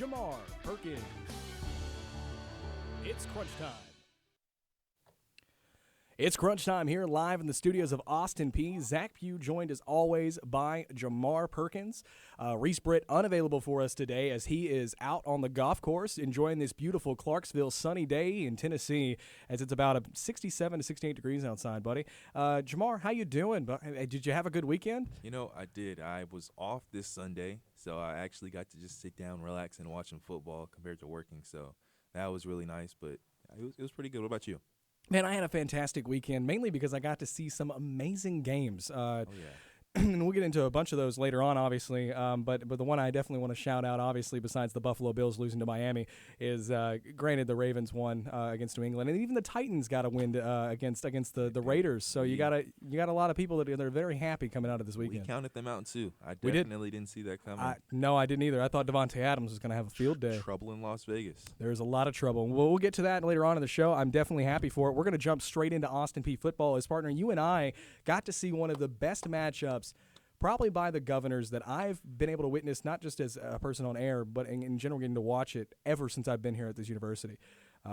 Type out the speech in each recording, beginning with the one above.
Jamar Perkins. It's crunch time. It's crunch time here live in the studios of Austin Peay. Zach Pugh joined as always by Jamar Perkins. Reese Britt unavailable for us today as he is out on the golf course enjoying this beautiful Clarksville sunny day in Tennessee as it's about 67 to 68 degrees outside, buddy. Jamar, how you doing? Did you have a good weekend? You know, I did. I was off this Sunday, so I actually got to just sit down, relax, and watch some football compared to working. So that was really nice, but it was pretty good. What about you? Man, I had a fantastic weekend, mainly because I got to see some amazing games. Oh, yeah. And we'll get into a bunch of those later on, obviously. But the one I definitely want to shout out, obviously, besides the Buffalo Bills losing to Miami, is granted the Ravens won against New England, and even the Titans got a win against the Raiders. So you got a lot of people that are very happy coming out of this weekend. We counted them out too. I definitely didn't see that coming. No, I didn't either. I thought Devontae Adams was going to have a field day. Trouble in Las Vegas. There's a lot of trouble. We'll get to that later on in the show. I'm definitely happy for it. We're going to jump straight into Austin Peay football. As partner, you and I got to see one of the best matchups probably by the Governors that I've been able to witness, not just as a person on air, but in general getting to watch it ever since I've been here at this university.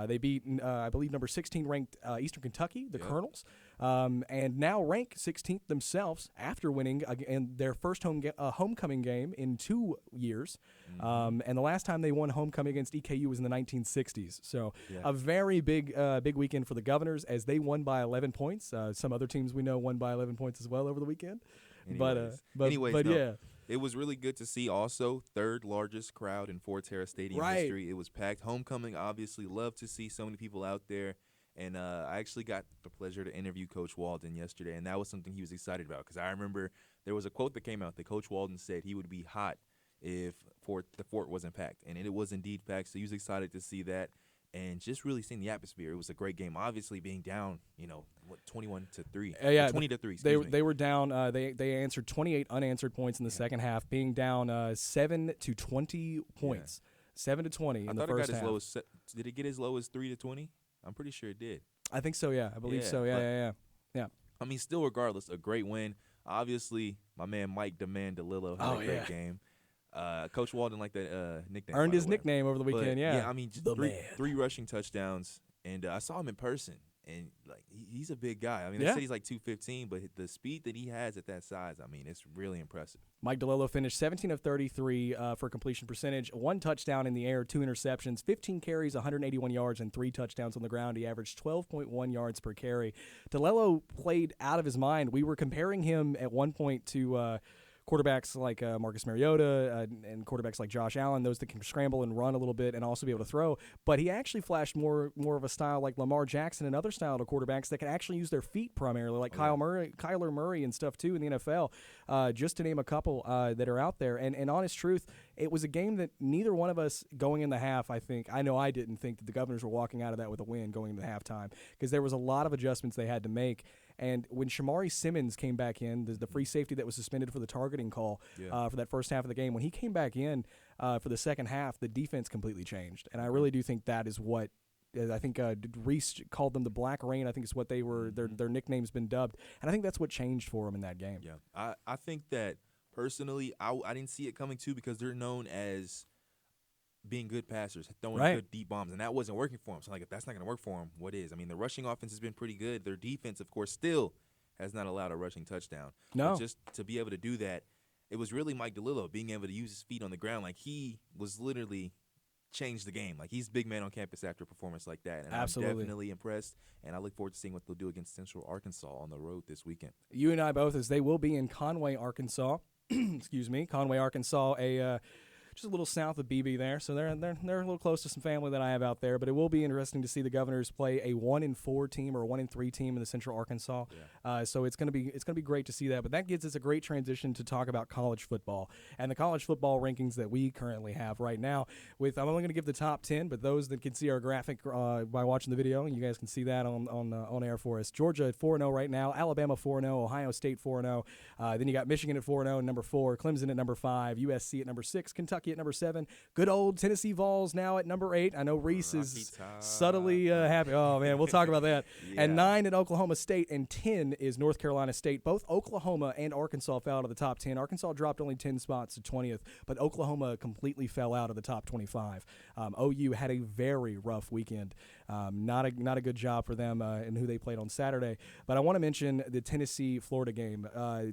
They beat, I believe, number 16 ranked Eastern Kentucky, the Colonels, and now rank 16th themselves after winning in their first homecoming game in 2 years. And the last time they won homecoming against EKU was in the 1960s. So a very big weekend for the Governors as they won by 11 points. Some other teams we know won by 11 points as well over the weekend. Anyways, yeah. It was really good to see also third largest crowd in Fort Terra Stadium history. It was packed. Homecoming, obviously, love to see so many people out there. And I actually got the pleasure to interview Coach Walden yesterday, and that was something he was excited about because I remember there was a quote that came out that Coach Walden said he would be hot if the fort wasn't packed. And it was indeed packed, so he was excited to see that. And just really seeing the atmosphere. It was a great game. Obviously, being down, 21-3, 20-3. They were down. They answered 28 unanswered points in the second half, being down 7 to 20 points, 7 to 20 in the first half. Did it get as low as 3 to 20? I'm pretty sure it did. I think so. Yeah, I believe so. Yeah. I mean, still, regardless, a great win. Obviously, my man Mike Delello had a great game. Coach Walden liked that nickname. Earned his nickname over the weekend, yeah. I mean, just three rushing touchdowns, and I saw him in person, and he's a big guy. I mean, they said he's like 215, but the speed that he has at that size, I mean, it's really impressive. Mike Delello finished 17 of 33 for completion percentage, 1 touchdown in the air, 2 interceptions, 15 carries, 181 yards, and 3 touchdowns on the ground. He averaged 12.1 yards per carry. Delello played out of his mind. We were comparing him at one point to quarterbacks like Marcus Mariota and quarterbacks like Josh Allen, those that can scramble and run a little bit and also be able to throw. But he actually flashed more of a style like Lamar Jackson and other style of quarterbacks that can actually use their feet primarily, like Kyler Murray and stuff too in the NFL, just to name a couple that are out there. And honest truth, it was a game that neither one of us going in the half, I know I didn't think that the Governors were walking out of that with a win going into halftime because there was a lot of adjustments they had to make. And when Shamari Simmons came back in, the free safety that was suspended for the targeting call for that first half of the game, when he came back in for the second half, the defense completely changed. And I really do think that is what I think Reese called them the Black Rain. I think it's what they were. Their nickname's been dubbed. And I think that's what changed for them in that game. Yeah, I think that personally, I didn't see it coming too because they're known as being good passers, throwing good deep bombs, and that wasn't working for them. So, if that's not going to work for them, what is? I mean, the rushing offense has been pretty good. Their defense, of course, still has not allowed a rushing touchdown. No. But just to be able to do that, it was really Mike Delello being able to use his feet on the ground. He was literally changed the game. He's big man on campus after a performance like that. And Absolutely. I'm definitely impressed, and I look forward to seeing what they'll do against Central Arkansas on the road this weekend. You and I both, as they will be in Conway, Arkansas. Excuse me, Conway, Arkansas, just a little south of BB there, so they're a little close to some family that I have out there. But it will be interesting to see the Governors play a 1-4 team or a 1-3 team in the Central Arkansas. So it's gonna be great to see that. But that gives us a great transition to talk about college football and the college football rankings that we currently have right now. I'm only going to give the top 10, but those that can see our graphic by watching the video, you guys can see that on air for us. Georgia at 4-0 right now, Alabama 4-0, Ohio State 4-0. Then you got Michigan at 4-0, number 4, Clemson at number 5, USC at number 6, Kentucky Kentucky at number 7. Good old Tennessee Vols now at number 8. I know Reese is subtly happy. Oh, man, we'll talk about that. Yeah. And 9 at Oklahoma State, and 10 is North Carolina State. Both Oklahoma and Arkansas fell out of the top 10. Arkansas dropped only 10 spots to 20th, but Oklahoma completely fell out of the top 25. OU had a very rough weekend. Not a good job for them in who they played on Saturday. But I want to mention the Tennessee-Florida game.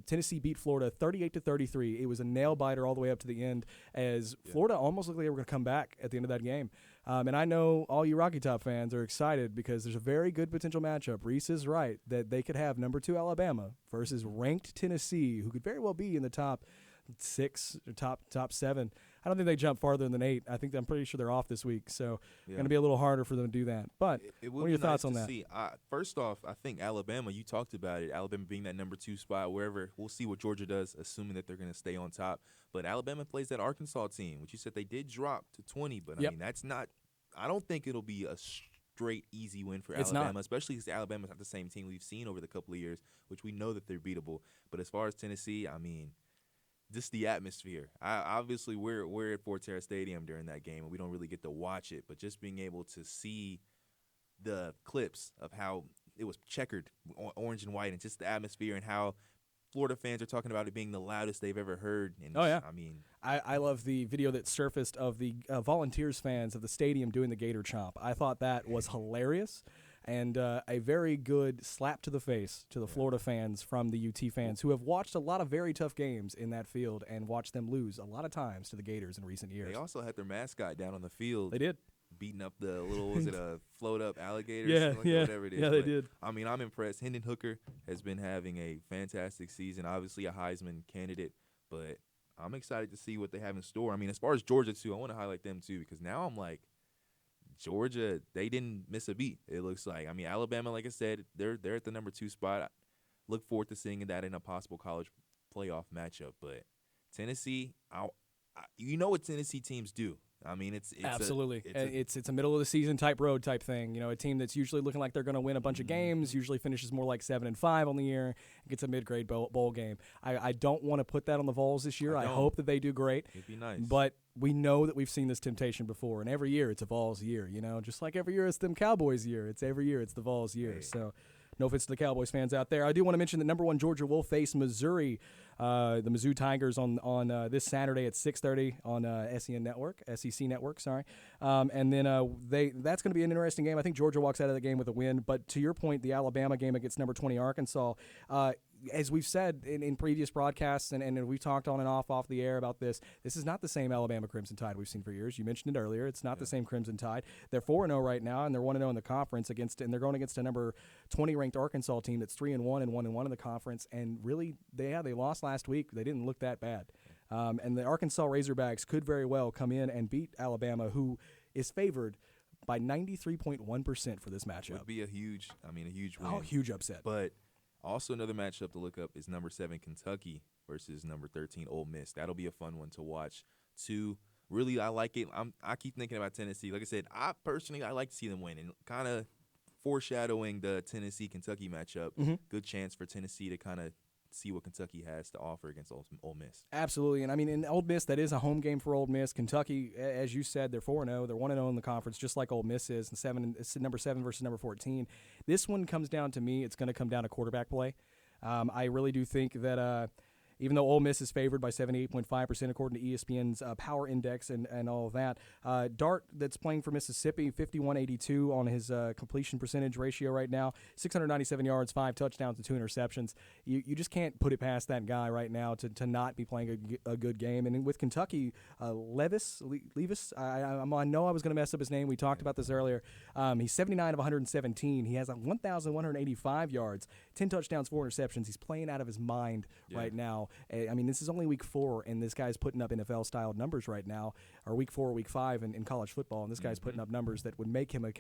Tennessee beat Florida 38-33. It was a nail-biter all the way up to the end as Florida almost looked like they were going to come back at the end of that game. And I know all you Rocky Top fans are excited because there's a very good potential matchup. Reese is right that they could have number 2 Alabama versus ranked Tennessee, who could very well be in the top 6 or top 7. I don't think they jump farther than 8. I'm pretty sure they're off this week, so going to be a little harder for them to do that. But what are your thoughts on that? First off, I think Alabama, you talked about it, Alabama being that number 2 spot, wherever. We'll see what Georgia does, assuming that they're going to stay on top. But Alabama plays that Arkansas team, which you said they did drop to 20, but I mean, that's not – I don't think it'll be a straight easy win for Alabama, especially because Alabama's not the same team we've seen over the couple of years, which we know that they're beatable. But as far as Tennessee, I mean – just the atmosphere. Obviously, we're at Forterra Stadium during that game, and we don't really get to watch it. But just being able to see the clips of how it was checkered, orange and white, and just the atmosphere and how Florida fans are talking about it being the loudest they've ever heard. And I mean, I love the video that surfaced of the Volunteers fans of the stadium doing the Gator Chomp. I thought that was hilarious. And a very good slap to the face to the Florida fans from the UT fans who have watched a lot of very tough games in that field and watched them lose a lot of times to the Gators in recent years. They also had their mascot down on the field. They did. Beating up the little, was it a float-up alligator? Whatever it is. Yeah, they did. I mean, I'm impressed. Hendon Hooker has been having a fantastic season, obviously a Heisman candidate, but I'm excited to see what they have in store. I mean, as far as Georgia, too, I want to highlight them, too, because now I'm like, Georgia, they didn't miss a beat, it looks like. I mean, Alabama, like I said, they're at the number 2 spot. I look forward to seeing that in a possible college playoff matchup. But Tennessee, you know what Tennessee teams do. I mean, it's absolutely it's a middle of the season type road type thing. You know, a team that's usually looking like they're going to win a bunch of games, usually finishes more like 7-5 on the year, and gets a mid-grade bowl game. I don't want to put that on the Vols this year. I hope that they do great. It'd be nice, but we know that we've seen this temptation before, and every year it's a Vols year. You know, just like every year it's them Cowboys year. It's every year it's the Vols year. Hey. So. No offense to the Cowboys fans out there. I do want to mention that number 1 Georgia will face Missouri, the Mizzou Tigers on this Saturday at 6:30 on SEC Network. Sorry, and then that's going to be an interesting game. I think Georgia walks out of the game with a win. But to your point, the Alabama game against number 20 Arkansas. As we've said in previous broadcasts, and we've talked on and off the air about this is not the same Alabama Crimson Tide we've seen for years. You mentioned it earlier. It's not the same Crimson Tide. They're 4-0 right now, and they're 1-0 in the conference and they're going against a number 20 ranked Arkansas team that's 3-1 and 1-1 in the conference. And really, they lost last week. They didn't look that bad. And the Arkansas Razorbacks could very well come in and beat Alabama, who is favored by 93.1% for this matchup. Would be a huge win. Oh, huge upset. But also another matchup to look up is number 7 Kentucky versus number 13 Ole Miss. That'll be a fun one to watch. Really, I like it. I keep thinking about Tennessee. Like I said, I like to see them win, and kind of foreshadowing the Tennessee-Kentucky matchup. Mm-hmm. Good chance for Tennessee to kind of see what Kentucky has to offer against Ole Miss. Absolutely. And I mean, in Ole Miss, that is a home game for Ole Miss. Kentucky, as you said, they're 4-0. They're 1-0 in the conference, just like Ole Miss is. And it's number 7 versus number 14. This one comes down to me. It's going to come down to quarterback play. I really do think that even though Ole Miss is favored by 78.5% according to ESPN's Power Index and all of that, Dart, that's playing for Mississippi, 51.82 on his completion percentage ratio right now, 697 yards, 5 touchdowns, and 2 interceptions. You just can't put it past that guy right now to not be playing a good game. And with Kentucky, Levis, I know I was going to mess up his name. We talked about this earlier. He's 79 of 117. He has 1,185 yards, 10 touchdowns, 4 interceptions. He's playing out of his mind right now. I mean, this is only week 4, and this guy's putting up NFL-style numbers right now, or week 4 or week 5 in college football, and this guy's putting up numbers that would make him a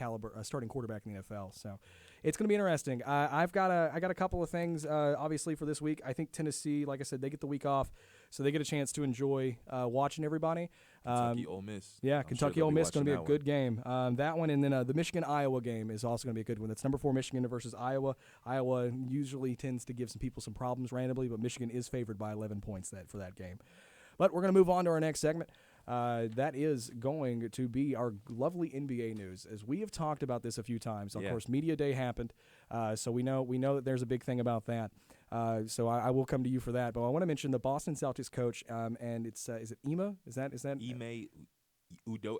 starting quarterback in the NFL. So it's going to be interesting. I got a couple of things, obviously, for this week. I think Tennessee, like I said, they get the week off, so they get a chance to enjoy watching everybody. Kentucky, Ole Miss. Yeah, Kentucky, Ole Miss is going to be a good game. That one, and then the Michigan-Iowa game is also going to be a good one. That's number 4 Michigan versus Iowa. Iowa usually tends to give some people some problems randomly, but Michigan is favored by 11 points for that game. But we're going to move on to our next segment. that is going to be our lovely NBA news. As we have talked about this a few times, of course, Media Day happened, so we know that there's a big thing about that. So I will come to you for that. But I want to mention the Boston Celtics coach, and it's is it Ime? Is that Ime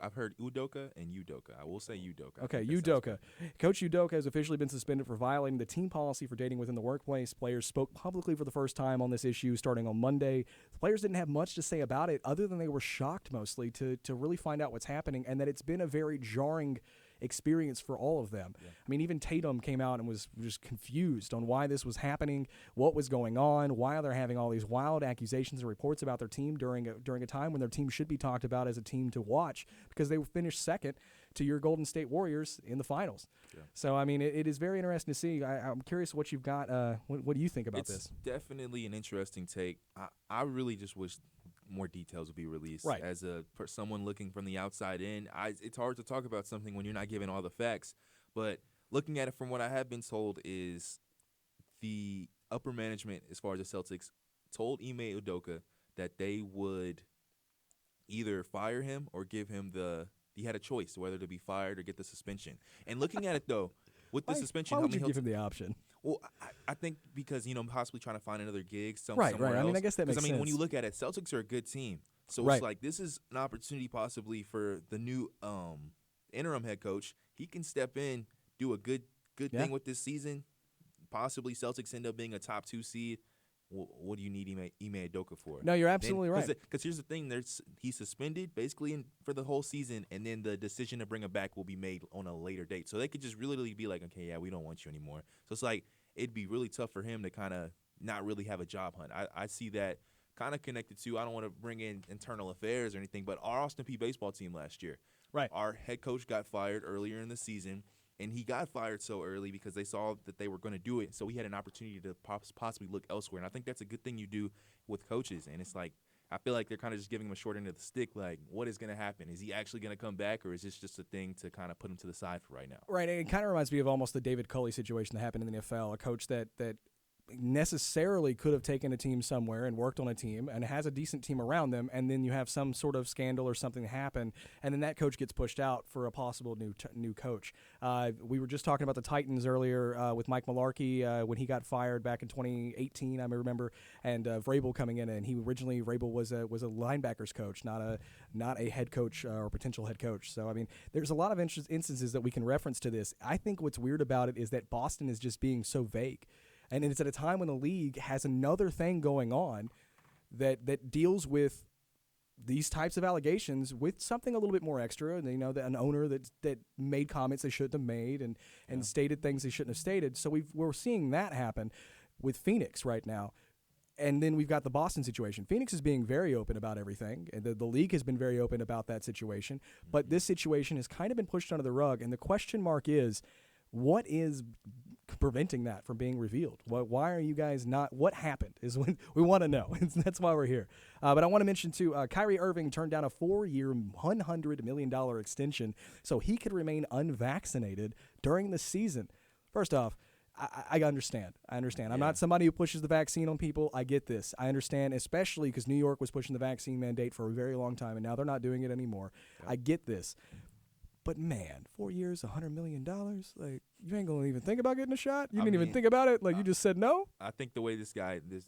I've heard Udoka and Udoka. I will say Udoka. Okay, Udoka. Coach Udoka has officially been suspended for violating the team policy for dating within the workplace. Players spoke publicly for the first time on this issue starting on Monday. The players didn't have much to say about it other than they were shocked mostly to really find out what's happening, and that it's been a very jarring experience for all of them. Yeah. I mean, even Tatum came out and was just confused on why this was happening, what was going on, why they're having all these wild accusations and reports about their team during a time when their team should be talked about as a team to watch because they finished second to your Golden State Warriors in the finals. Yeah. So, I mean, it is very interesting to see. I'm curious what you've got. What do you think about this? It's definitely an interesting take. I really just wish more details would be released. Right. As someone looking from the outside in, it's hard to talk about something when you're not given all the facts. But looking at it from what I have been told is the upper management, as far as the Celtics, told Ime Udoka that they would either fire him or give him he had a choice whether to be fired or get the suspension. And looking at it, though, with the suspension, why would you give him the option? Well, I think because, possibly trying to find another gig somewhere else. I mean, I guess that makes sense. I mean, when you look at it, Celtics are a good team. So it's like this is an opportunity possibly for the new interim head coach. He can step in, do a good thing with this season. Possibly Celtics end up being a top 2 seed. What do you need Ime Udoka for? No, you're absolutely right. Because here's the thing: he's suspended basically for the whole season, and then the decision to bring him back will be made on a later date. So they could just really be like, okay, yeah, we don't want you anymore. So it's like it'd be really tough for him to kind of not really have a job hunt. I see that kind of connected to. I don't want to bring in internal affairs or anything, but our Austin Peay baseball team last year, right? Our head coach got fired earlier in the season. And he got fired so early because they saw that they were going to do it. So he had an opportunity to possibly look elsewhere. And I think that's a good thing you do with coaches. And it's like, I feel like they're kind of just giving him a short end of the stick. Like, what is going to happen? Is he actually going to come back, or is this just a thing to kind of put him to the side for right now? Right. And it kind of reminds me of almost the David Culley situation that happened in the NFL, a coach that necessarily could have taken a team somewhere and worked on a team and has a decent team around them, and then you have some sort of scandal or something happen, and then that coach gets pushed out for a possible new coach. We were just talking about the Titans earlier with Mike Mularkey when he got fired back in 2018, I remember, and Vrabel coming in, and Vrabel was a linebackers coach, not a head coach or potential head coach. So I mean, there's a lot of instances that we can reference to this. I think what's weird about it is that Boston is just being so vague. And it's at a time when the league has another thing going on that deals with these types of allegations with something a little bit more extra. And, that an owner that made comments they shouldn't have made and stated things they shouldn't have stated. So we're seeing that happen with Phoenix right now. And then we've got the Boston situation. Phoenix is being very open about everything. And the league has been very open about that situation. But this situation has kind of been pushed under the rug. And the question mark is, what is preventing that from being revealed? Why are you guys not? What happened is what we want to know. That's why we're here. But I want to mention, too, Kyrie Irving turned down a 4-year, $100 million extension so he could remain unvaccinated during the season. First off, I understand. Yeah. I'm not somebody who pushes the vaccine on people. I get this. I understand, especially because New York was pushing the vaccine mandate for a very long time, and now they're not doing it anymore. Yeah. I get this. But, man, 4 years, $100 million? Like, you ain't going to even think about getting a shot? You didn't even think about it? Like, you just said no? I think the way this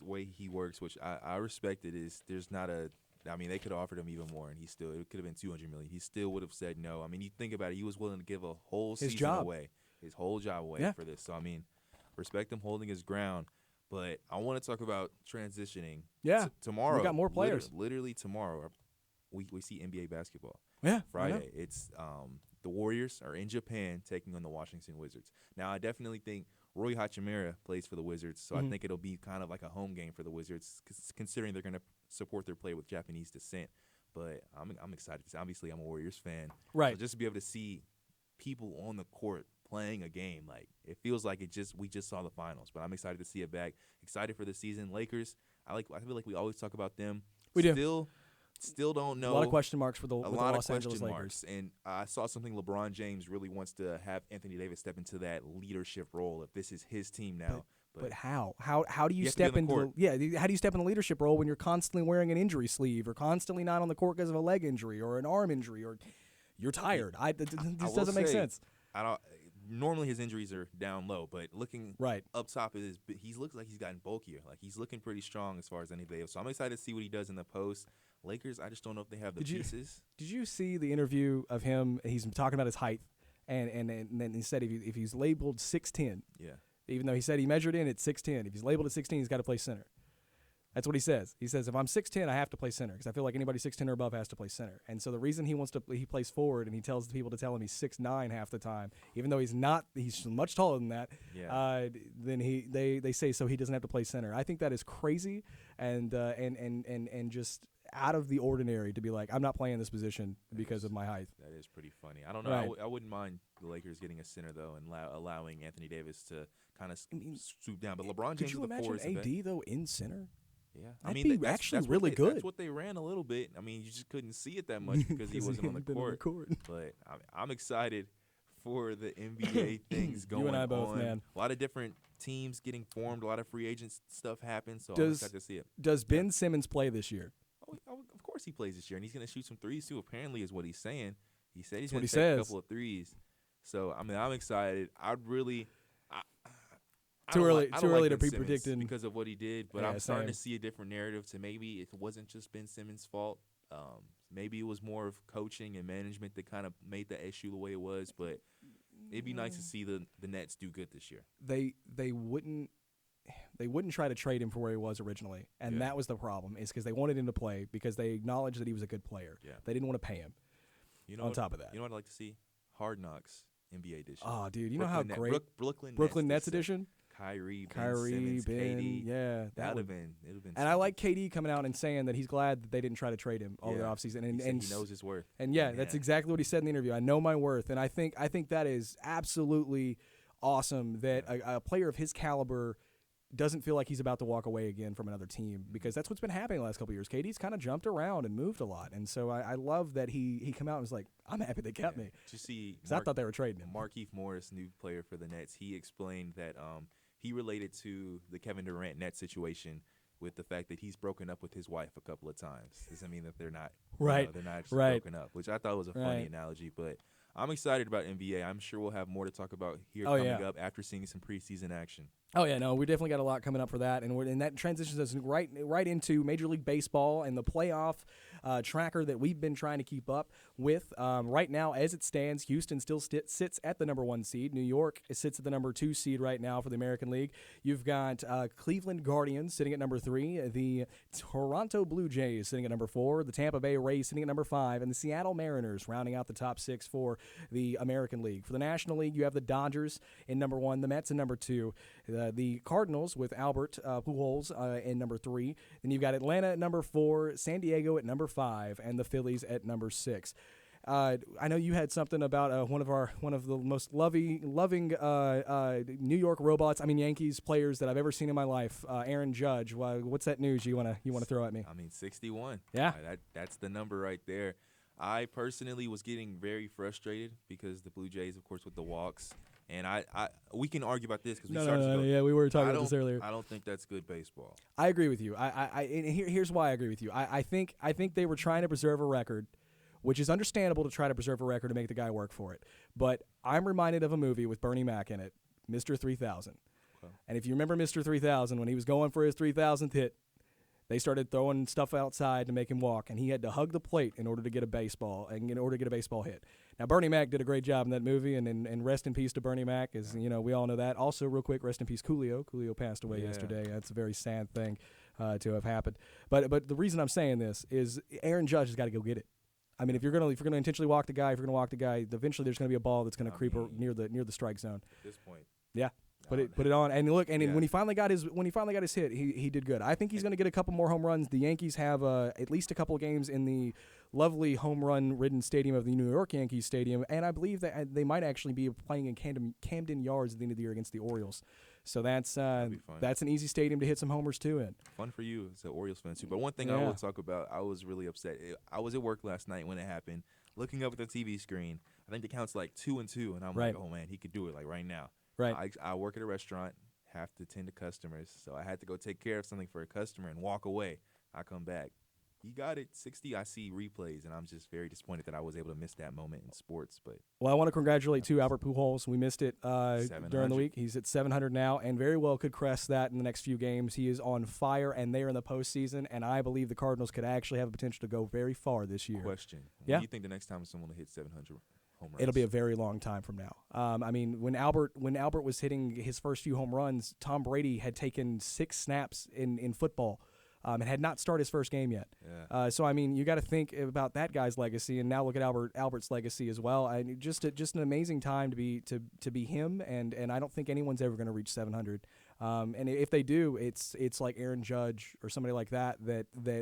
way he works, which I respect it, is there's not a – I mean, they could have offered him even more, and it could have been $200 million. He still would have said no. I mean, you think about it. He was willing to give a whole season away, his whole job away for this. So, I mean, respect him holding his ground. But I want to talk about transitioning. Yeah. Tomorrow. We got more players. Literally tomorrow, we see NBA basketball. Yeah. Friday. It's the Warriors are in Japan taking on the Washington Wizards. Now, I definitely think Rui Hachimura plays for the Wizards, so I think it'll be kind of like a home game for the Wizards, considering they're going to support their play with Japanese descent. But I'm excited. Obviously, I'm a Warriors fan. Right. So just to be able to see people on the court playing a game, like, it feels like we just saw the finals. But I'm excited to see it back. Excited for the season. Lakers, I feel like we always talk about them. We do. Still don't know. A lot of question marks with the Los Angeles Lakers. And I saw something LeBron James really wants to have Anthony Davis step into that leadership role if this is his team now. But how? How do you step into how do you step in the leadership role when you're constantly wearing an injury sleeve or constantly not on the court because of a leg injury or an arm injury or you're tired? This doesn't make sense. Normally his injuries are down low, but looking up top, he looks like he's gotten bulkier. Like he's looking pretty strong as far as anything. So I'm excited to see what he does in the post. Lakers, I just don't know if they have the pieces. Did you see the interview of him? He's talking about his height, and then he said if he's labeled 6'10", even though he said he measured in at 6'10", if he's labeled at 6'10", he's got to play center. That's what he says. He says if I'm 6'10", I have to play center because I feel like anybody 6'10" or above has to play center. And so the reason he plays forward and he tells the people to tell him he's 6'9" half the time, even though he's not, he's much taller than that. Then they say so he doesn't have to play center. I think that is crazy and just out of the ordinary to be like, I'm not playing this position because of my height. That is pretty funny. I don't know. I wouldn't mind the Lakers getting a center though and allowing Anthony Davis to kind of swoop down. But LeBron James, could you imagine AD though in center? Yeah, that'd be actually really good. That's what they ran a little bit. I mean, you just couldn't see it that much because he wasn't on the court. But I'm excited for the NBA things going on. You and I both, man. A lot of different teams getting formed. A lot of free agent stuff happens. So I'm excited to see it. Does Ben Simmons play this year? Oh, of course he plays this year, and he's going to shoot some threes too. Apparently, is what he's saying. He said he's going to take a couple of threes. So I mean, I'm excited. Too early to be predicting because of what he did, but I'm starting to see a different narrative. To maybe it wasn't just Ben Simmons' fault. Maybe it was more of coaching and management that kind of made the issue the way it was. But it'd be nice to see the Nets do good this year. They wouldn't try to trade him for where he was originally, and that was the problem. Is because they wanted him to play because they acknowledged that he was a good player. Yeah. They didn't want to pay him. On top of that, you know what I'd like to see? Hard Knocks NBA edition. Oh, dude, you know how great Brooklyn Nets edition. Kyrie, Simmons, KD. Yeah, that would have been. And I like KD coming out and saying that he's glad that they didn't try to trade him all the offseason. And he knows his worth. And that's exactly what he said in the interview. I know my worth, and I think that is absolutely awesome that a player of his caliber doesn't feel like he's about to walk away again from another team, because that's what's been happening the last couple of years. KD's kind of jumped around and moved a lot, and so I love that he come out and was like, I'm happy they kept me. Did you see? Because I thought they were trading him. Markieff Morris, new player for the Nets, he explained that he related to the Kevin Durant Nets situation with the fact that he's broken up with his wife a couple of times. Doesn't mean that they're not they're not actually broken up, which I thought was a funny analogy, but. I'm excited about NBA. I'm sure we'll have more to talk about here coming up after seeing some preseason action. Oh, yeah, no, we definitely got a lot coming up for that, and that transitions us right into Major League Baseball and the playoff tracker that we've been trying to keep up with. Right now, as it stands, Houston still sits at the number 1 seed. New York sits at the number 2 seed right now for the American League. You've got Cleveland Guardians sitting at number 3, the Toronto Blue Jays sitting at number 4, the Tampa Bay Rays sitting at number 5, and the Seattle Mariners rounding out the top 6 for the American League. For the National League, you have the Dodgers in number 1, the Mets in number 2, the Cardinals with Albert Pujols in number 3. Then you've got Atlanta at number 4, San Diego at number 5, and the Phillies at number 6. I know you had something about one of the most loving New York robots. I mean Yankees players that I've ever seen in my life. Aaron Judge. What's that news you want to throw at me? I mean 61. Yeah, that's the number right there. I personally was getting very frustrated because the Blue Jays, of course, with the walks. And we can argue about this because we were talking about this earlier. I don't think that's good baseball. I agree with you. Here's why I agree with you. I think they were trying to preserve a record, which is understandable to try to preserve a record to make the guy work for it. But I'm reminded of a movie with Bernie Mac in it, Mr. 3000. Okay. And if you remember Mr. 3000, when he was going for his 3000th hit, they started throwing stuff outside to make him walk, and he had to hug the plate in order to get a baseball hit. Now, Bernie Mac did a great job in that movie, and rest in peace to Bernie Mac, as we all know that. Also, real quick, rest in peace, Coolio. Coolio passed away yesterday. That's a very sad thing to have happened. But the reason I'm saying this is Aaron Judge has got to go get it. I mean, if you're gonna intentionally walk the guy, eventually there's gonna be a ball that's gonna creep near the strike zone. At this point, yeah. Put it on, and look, and when he finally got his hit, he did good. I think he's going to get a couple more home runs. The Yankees have at least a couple of games in the lovely home run ridden stadium of the New York Yankees Stadium, and I believe that they might actually be playing in Camden Yards at the end of the year against the Orioles. So that's an easy stadium to hit some homers too in. Fun for you as an Orioles fan too. But one thing I will talk about, I was really upset. I was at work last night when it happened, looking up at the TV screen. I think the count's like 2-2, and I'm like, oh man, he could do it like right now. Right. I work at a restaurant, have to tend to customers. So I had to go take care of something for a customer and walk away. I come back. He got it 60. I see replays, and I'm just very disappointed that I was able to miss that moment in sports. But well, I want to congratulate too Albert Pujols. We missed it during the week. He's at 700 now, and very well could crest that in the next few games. He is on fire, and they're in the postseason. And I believe the Cardinals could actually have a potential to go very far this year. Question: When do you think the next time someone will hit 700 home runs? It'll be a very long time from now. I mean, when Albert was hitting his first few home runs, Tom Brady had taken 6 snaps in football. And had not started his first game yet. Yeah. So I mean, you got to think about that guy's legacy, and now look at Albert's legacy as well. Just an amazing time to be him, and I don't think anyone's ever going to reach 700. And if they do, it's like Aaron Judge or somebody like that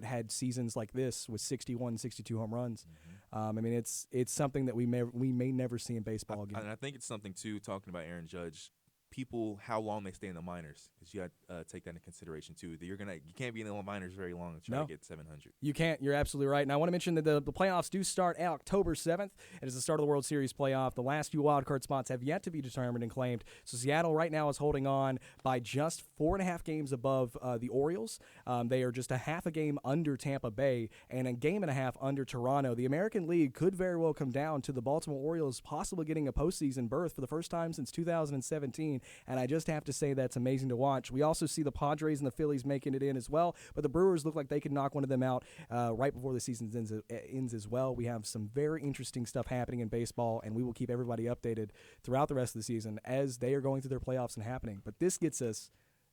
had seasons like this with 61, 62 home runs. Mm-hmm. I mean, it's something that we may never see in baseball again. And I think it's something too. Talking about Aaron Judge. People, how long they stay in the minors, because you got to take that into consideration too. That you can't be in the minors very long and try to get 700. You can't. You're absolutely right. And I want to mention that the playoffs do start October 7th. It is the start of the World Series playoff. The last few wildcard spots have yet to be determined and claimed. So Seattle right now is holding on by just 4.5 games above the Orioles. They are just a half a game under Tampa Bay and a game and a half under Toronto. The American League could very well come down to the Baltimore Orioles possibly getting a postseason berth for the first time since 2017. And I just have to say that's amazing to watch. We also see the Padres and the Phillies making it in as well, but the Brewers look like they could knock one of them out right before the season ends as well. We have some very interesting stuff happening in baseball, and we will keep everybody updated throughout the rest of the season as they are going through their playoffs and happening. But this gets us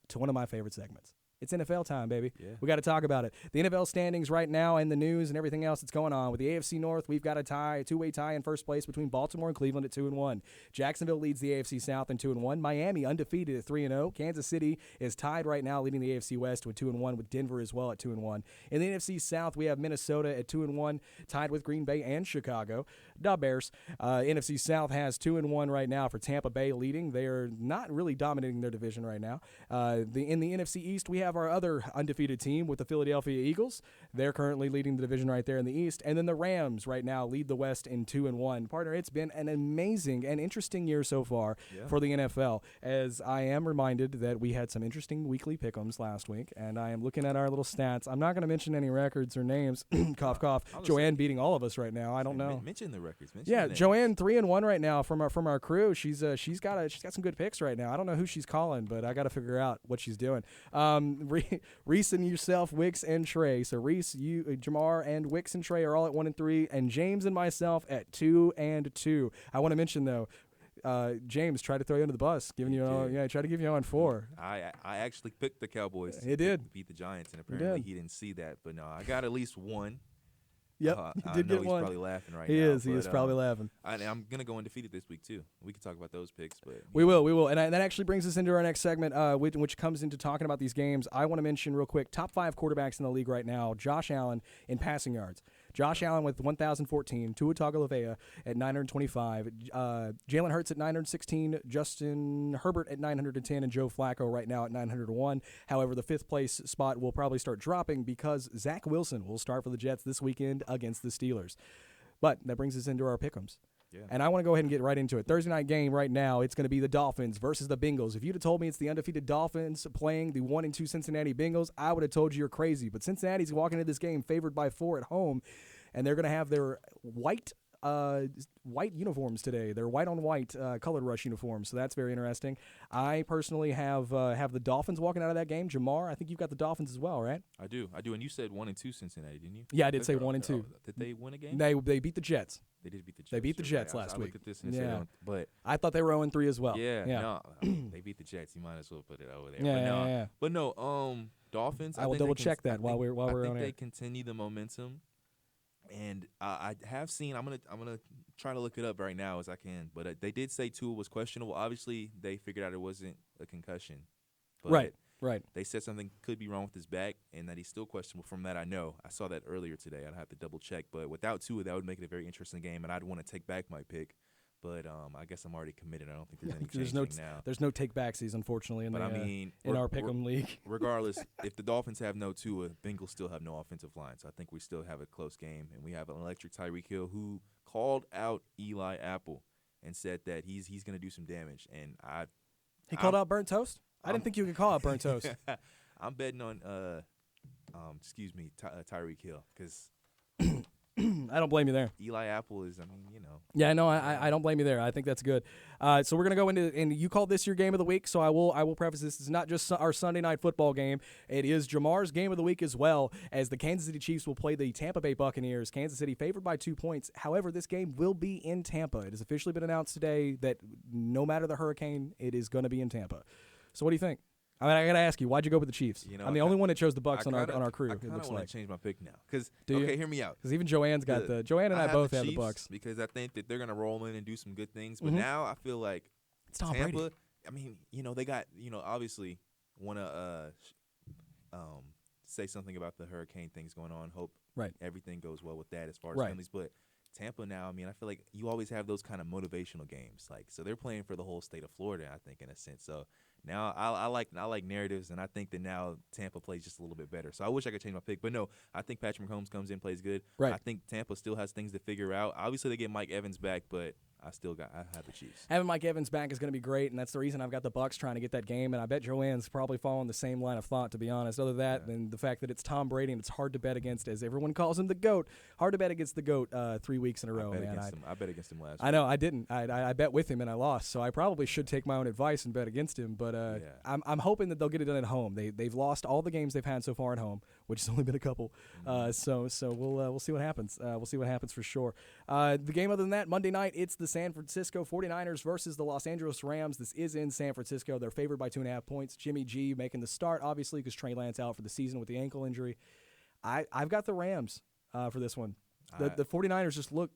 to one of my favorite segments. It's NFL time, baby. Yeah. We got to talk about it. The NFL standings right now and the news and everything else that's going on. With the AFC North, we've got a two-way tie in first place between Baltimore and Cleveland at 2-1. Jacksonville leads the AFC South in 2-1. Miami undefeated at 3-0. Kansas City is tied right now, leading the AFC West with 2-1, with Denver as well at 2-1. In the NFC South, we have Minnesota at 2-1, tied with Green Bay and Chicago. Da Bears. NFC South has 2-1 right now for Tampa Bay leading. They are not really dominating their division right now. In the NFC East, we have our other undefeated team with the Philadelphia Eagles. They're currently leading the division right there in the East. And then the Rams right now lead the West in 2-1. Partner, it's been an amazing and interesting year so far for the NFL, as I am reminded that we had some interesting weekly pick'ems last week, and I am looking at our little stats. I'm not going to mention any records or names. Cough, cough. Joanne beating all of us right now. I don't know. Mention the records. Joanne 3-1 right now from our crew. She's got some good picks right now. I don't know who she's calling, but I got to figure out what she's doing. Reese and yourself, Wicks and Trey. So Reese, you, Jamar, and Wicks and Trey are all at 1-3, and James and myself at 2-2. I want to mention though, James tried to throw you under the bus, tried to give you on 4. I actually picked the Cowboys. He did beat the Giants, and apparently he didn't see that. But no, I got at least one. Yep, I know he's probably laughing right now. He is probably laughing. I'm going to go undefeated this week, too. We can talk about those picks. But We will. And that actually brings us into our next segment, which comes into talking about these games. I want to mention real quick, top 5 quarterbacks in the league right now, Josh Allen in passing yards. Josh Allen with 1,014, Tua Tagovailoa at 925, Jalen Hurts at 916, Justin Herbert at 910, and Joe Flacco right now at 901. However, the 5th place spot will probably start dropping because Zach Wilson will start for the Jets this weekend against the Steelers. But that brings us into our pick'ems. Yeah. And I want to go ahead and get right into it. Thursday night game right now, it's going to be the Dolphins versus the Bengals. If you'd have told me it's the undefeated Dolphins playing the 1-2 Cincinnati Bengals, I would have told you you're crazy. But Cincinnati's walking into this game favored by 4 at home, and they're going to have their white uniforms today. They're white on white colored rush uniforms, so that's very interesting. I personally have the Dolphins walking out of that game. Jamar, I think you've got the Dolphins as well, right? I do. And you said 1-2 Cincinnati, didn't you? Yeah, I did say 1-2. Did they win a game? They beat the Jets. They did beat the Jets. They beat the Jets last week. I looked at this and said, but I thought they were 0-3 as well. Yeah. No, they beat the Jets. You might as well put it over there. But no, Dolphins. I will double check that while we're on air. I think they continue the momentum. And I have seen. I'm gonna try to look it up right now as I can. But they did say Tua was questionable. Obviously, they figured out it wasn't a concussion. But Right. They said something could be wrong with his back, and that he's still questionable. From that, I know. I saw that earlier today. I'd have to double check. But without Tua, that would make it a very interesting game, and I'd want to take back my pick. But I guess I'm already committed. I don't think there's any changing now. There's no take-backsies, unfortunately, in our Pick'em league. Regardless, if the Dolphins have no Tua, Bengals still have no offensive line. So I think we still have a close game. And we have an electric Tyreek Hill who called out Eli Apple and said that he's going to do some damage. And He called out burnt toast? I didn't think you could call it burnt toast. I'm betting on Tyreek Hill because I don't blame you there. Eli Apple is, I mean, you know. Yeah, no, I don't blame you there. I think that's good. So we're gonna go into, and you called this your game of the week. So I will preface this. It's not just our Sunday night football game. It is Jamar's game of the week as well, as the Kansas City Chiefs will play the Tampa Bay Buccaneers. Kansas City favored by 2 points. However, this game will be in Tampa. It has officially been announced today that no matter the hurricane, it is going to be in Tampa. So what do you think? I mean, I gotta ask you, why'd you go with the Chiefs? You know, I'm the only one that chose the Bucs on our crew. I kind of want to change my pick now, because hear me out. Because even Joanne's got Joanne and I both have the Bucs, because I think that they're gonna roll in and do some good things. But now I feel like it's Tom Tampa. Brady. I mean, you know, they got, you know, obviously want to say something about the hurricane things going on. Hope everything goes well with that as far as families, but. Tampa now, I mean, I feel like you always have those kind of motivational games. Like, so they're playing for the whole state of Florida, I think, in a sense. So now I like narratives, and I think that now Tampa plays just a little bit better. So I wish I could change my pick. But no, I think Patrick Mahomes comes in, plays good. Right. I think Tampa still has things to figure out. Obviously, they get Mike Evans back, but I have the Chiefs. Having Mike Evans back is going to be great, and that's the reason I've got the Bucs trying to get that game. And I bet Joanne's probably following the same line of thought, to be honest. Other than that, than the fact that it's Tom Brady and it's hard to bet against, as everyone calls him, the GOAT. Hard to bet against the GOAT 3 weeks in a row, man. I bet against him last week. I know, I didn't. I bet with him and I lost, so I probably should take my own advice and bet against him. But I'm hoping that they'll get it done at home. They've lost all the games they've had so far at home, which has only been a couple. So we'll see what happens. We'll see what happens for sure. The game other than that, Monday night, it's the San Francisco 49ers versus the Los Angeles Rams. This is in San Francisco. They're favored by 2.5 points. Jimmy G making the start, obviously, because Trey Lance out for the season with the ankle injury. I've got the Rams for this one. The 49ers just look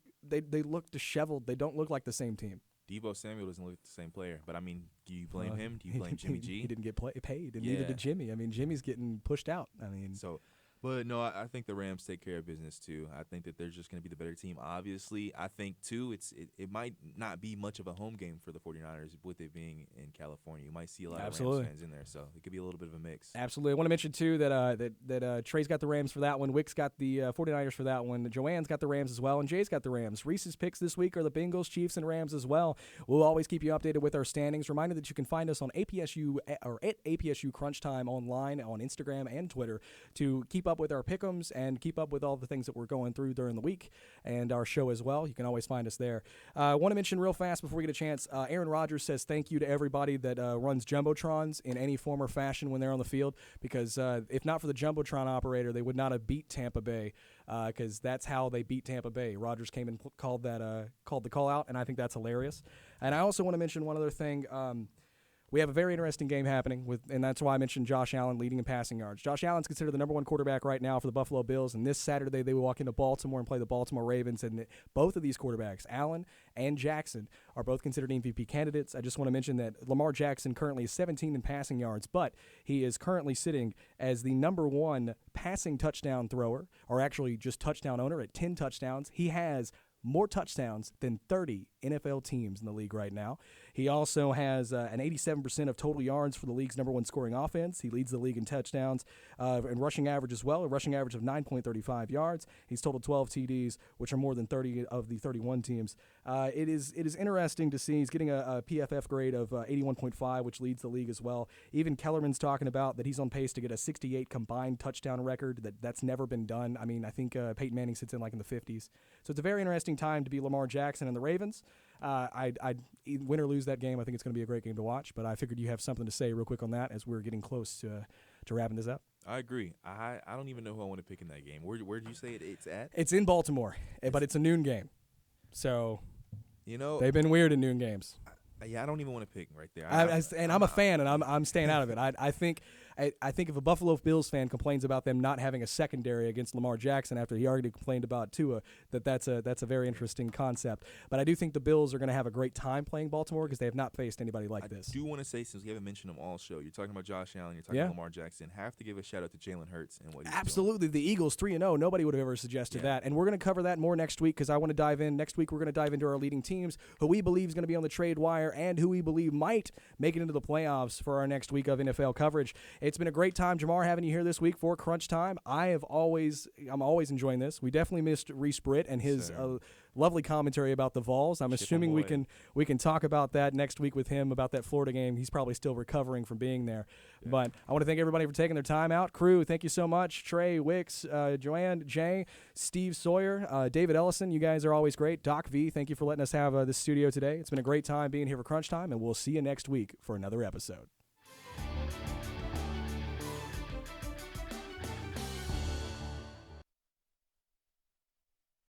disheveled. They don't look like the same team. Deebo Samuel doesn't look like the same player. But, I mean, do you blame him? Do you blame Jimmy G? He didn't get paid, and neither did Jimmy. I mean, Jimmy's getting pushed out. I mean, But, no, I think the Rams take care of business, too. I think that they're just going to be the better team. Obviously, I think, too, it might not be much of a home game for the 49ers with it being in California. You might see a lot of Rams fans in there, so it could be a little bit of a mix. Absolutely. I want to mention, too, that Trey's got the Rams for that one. Wick's got the 49ers for that one. Joanne's got the Rams as well, and Jay's got the Rams. Reese's picks this week are the Bengals, Chiefs, and Rams as well. We'll always keep you updated with our standings. Reminder that you can find us on APSU or at APSU CrunchTime online on Instagram and Twitter to keep up with our pick'ems and keep up with all the things that we're going through during the week and our show as well. You can always find us there. I want to mention real fast before we get a chance, Aaron Rodgers says thank you to everybody that runs Jumbotrons in any form or fashion when they're on the field, because if not for the Jumbotron operator, they would not have beat Tampa Bay, because that's how they beat Tampa Bay. Rodgers came and called the call out, and I think that's hilarious. And I also want to mention one other thing. We have a very interesting game happening, and that's why I mentioned Josh Allen leading in passing yards. Josh Allen's considered the number one quarterback right now for the Buffalo Bills, and this Saturday they will walk into Baltimore and play the Baltimore Ravens, and both of these quarterbacks, Allen and Jackson, are both considered MVP candidates. I just want to mention that Lamar Jackson currently is 17 in passing yards, but he is currently sitting as the number one passing touchdown thrower, or actually just touchdown owner at 10 touchdowns. He has more touchdowns than 30 NFL teams in the league right now. He also has an 87% of total yards for the league's number one scoring offense. He leads the league in touchdowns and rushing average as well, a rushing average of 9.35 yards. He's totaled 12 TDs, which are more than 30 of the 31 teams. It is interesting to see. He's getting a PFF grade of 81.5, which leads the league as well. Even Kellerman's talking about that he's on pace to get a 68 combined touchdown record. That's never been done. I mean, I think Peyton Manning sits in like in the 50s. So it's a very interesting time to be Lamar Jackson and the Ravens. I'd win or lose that game. I think it's going to be a great game to watch, but I figured you have something to say real quick on that as we're getting close to wrapping this up. I agree. I don't even know who I want to pick in that game. Where did you say it's at? It's in Baltimore, but it's a noon game. So, they've been weird in noon games. I don't even want to pick right there. I'm a fan, and I'm staying out of it. I think if a Buffalo Bills fan complains about them not having a secondary against Lamar Jackson after he already complained about Tua, that's a very interesting concept. But I do think the Bills are going to have a great time playing Baltimore because they have not faced anybody like this. I do want to say, since we haven't mentioned them all show, you're talking about Josh Allen, you're talking about Lamar Jackson, have to give a shout out to Jalen Hurts and what he's Absolutely. doing. The Eagles 3-0. Nobody would have ever suggested that. And we're going to cover that more next week because I want to dive in. Next week we're going to dive into our leading teams, who we believe is going to be on the trade wire and who we believe might make it into the playoffs for our next week of NFL coverage. It's been a great time, Jamar, having you here this week for Crunch Time. I'm always enjoying this. We definitely missed Reese Britt and his lovely commentary about the Vols. I'm assuming we can talk about that next week with him about that Florida game. He's probably still recovering from being there. Yeah. But I want to thank everybody for taking their time out. Crew, thank you so much. Trey, Wicks, Joanne, Jay, Steve Sawyer, David Ellison, you guys are always great. Doc V, thank you for letting us have the studio today. It's been a great time being here for Crunch Time, and we'll see you next week for another episode.